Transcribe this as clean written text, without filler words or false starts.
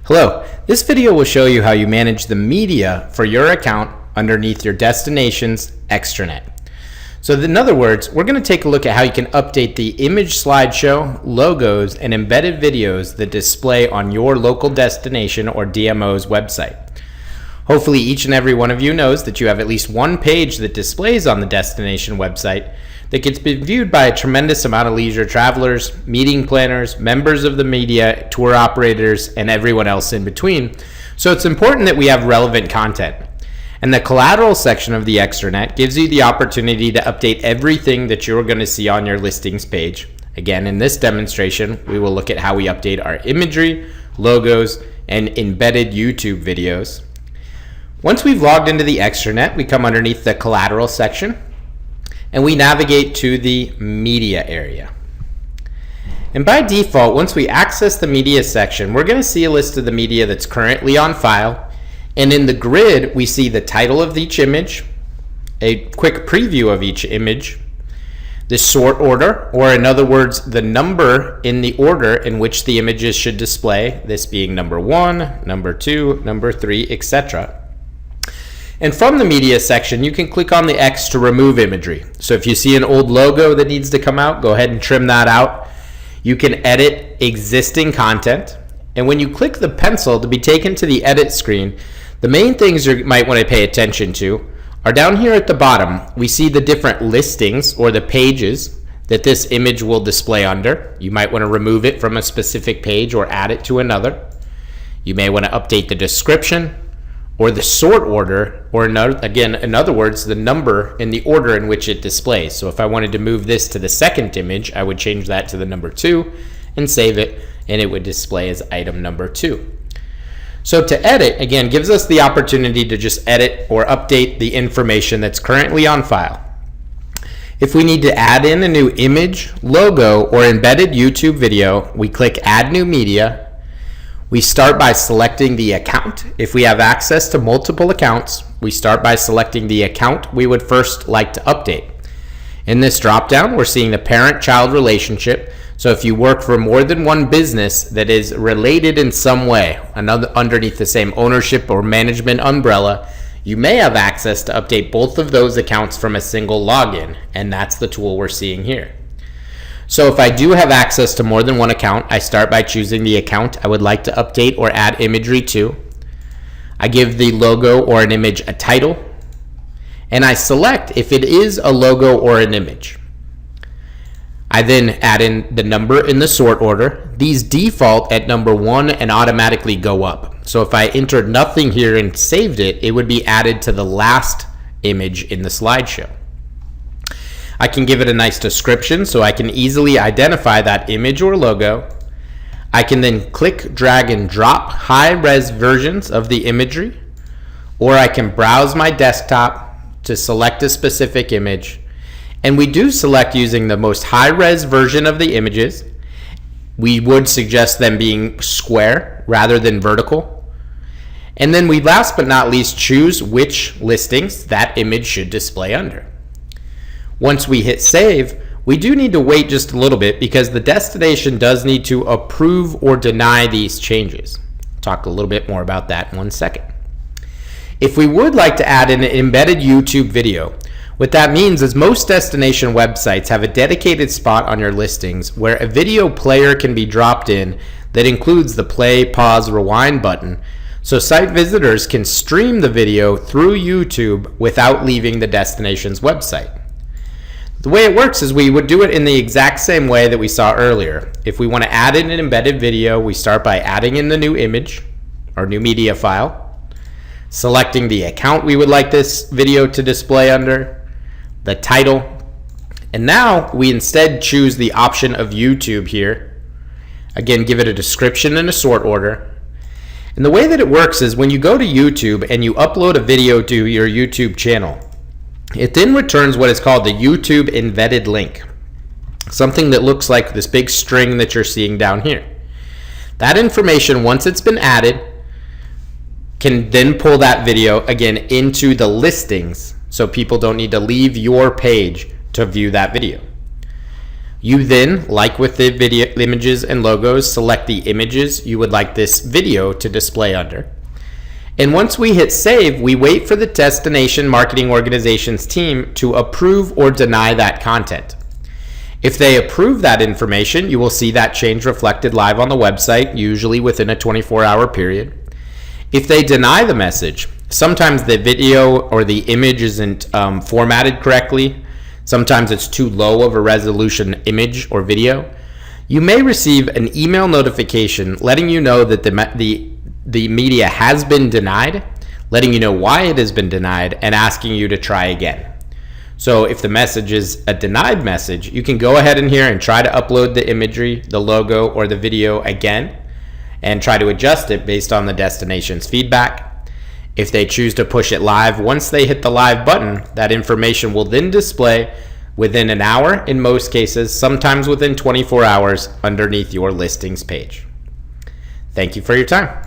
Hello, this video will show you how you manage the media for your account underneath your destination's extranet. So in other words, we're going to take a look at how you can update the image slideshow, logos, and embedded videos that display on your local destination or DMO's website. Hopefully each and every one of you knows that you have at least one page that displays on the destination website that gets viewed by a tremendous amount of leisure travelers, meeting planners, members of the media, tour operators, and everyone else in between. So it's important that we have relevant content. And the collateral section of the extranet gives you the opportunity to update everything that you're going to see on your listings page. Again, in this demonstration, we will look at how we update our imagery, logos, and embedded YouTube videos. Once we've logged into the extranet, we come underneath the collateral section and we navigate to the media area. And by default, once we access the media section, we're going to see a list of the media that's currently on file. And in the grid, we see the title of each image, a quick preview of each image, the sort order, or in other words, the number in the order in which the images should display, this being number 1, number 2, number 3, etc. And from the media section, you can click on the X to remove imagery. So if you see an old logo that needs to come out, go ahead and trim that out. You can edit existing content. And when you click the pencil to be taken to the edit screen, the main things you might want to pay attention to are down here at the bottom. We see the different listings or the pages that this image will display under. You might want to remove it from a specific page or add it to another. You may want to update the description or the sort order, or again, in other words, the number in the order in which it displays. So if I wanted to move this to the second image, I would change that to the number 2 and save it, and it would display as item number 2. So to edit, again, gives us the opportunity to just edit or update the information that's currently on file. If we need to add in a new image, logo, or embedded YouTube video, we click Add New Media. We start by selecting the account. If we have access to multiple accounts, we start by selecting the account we would first like to update. In this dropdown, we're seeing the parent-child relationship. So if you work for more than one business that is related in some way, underneath the same ownership or management umbrella, you may have access to update both of those accounts from a single login, and that's the tool we're seeing here. So if I do have access to more than one account, I start by choosing the account I would like to update or add imagery to. I give the logo or an image a title, and I select if it is a logo or an image. I then add in the number in the sort order. These default at number 1 and automatically go up. So if I entered nothing here and saved it, it would be added to the last image in the slideshow. I can give it a nice description so I can easily identify that image or logo. I can then click, drag, and drop high-res versions of the imagery, or I can browse my desktop to select a specific image. And we do select using the most high-res version of the images. We would suggest them being square rather than vertical. And then we last but not least choose which listings that image should display under. Once we hit save, we do need to wait just a little bit because the destination does need to approve or deny these changes. Talk a little bit more about that in 1 second. If we would like to add an embedded YouTube video, what that means is most destination websites have a dedicated spot on your listings where a video player can be dropped in that includes the play, pause, rewind button, so site visitors can stream the video through YouTube without leaving the destination's website. The way it works is we would do it in the exact same way that we saw earlier. If we want to add in an embedded video, we start by adding in the new image or new media file, selecting the account we would like this video to display under, the title, and now we instead choose the option of YouTube here. Again, give it a description and a sort order. And the way that it works is when you go to YouTube and you upload a video to your YouTube channel, it then returns what is called the YouTube embedded link, something that looks like this big string that you're seeing down here. That information, once it's been added, can then pull that video again into the listings so people don't need to leave your page to view that video. You then, like with the video images and logos, select the images you would like this video to display under. And once we hit save, we wait for the destination marketing organization's team to approve or deny that content. If they approve that information, you will see that change reflected live on the website, usually within a 24-hour period. If they deny the message, sometimes the video or the image isn't formatted correctly, sometimes it's too low of a resolution image or video, you may receive an email notification letting you know that the media has been denied, letting you know why it has been denied, and asking you to try again. So if the message is a denied message, you can go ahead in here and try to upload the imagery, the logo, or the video again, and try to adjust it based on the destination's feedback. If they choose to push it live, once they hit the live button, that information will then display within an hour in most cases, sometimes within 24 hours underneath your listings page. Thank you for your time.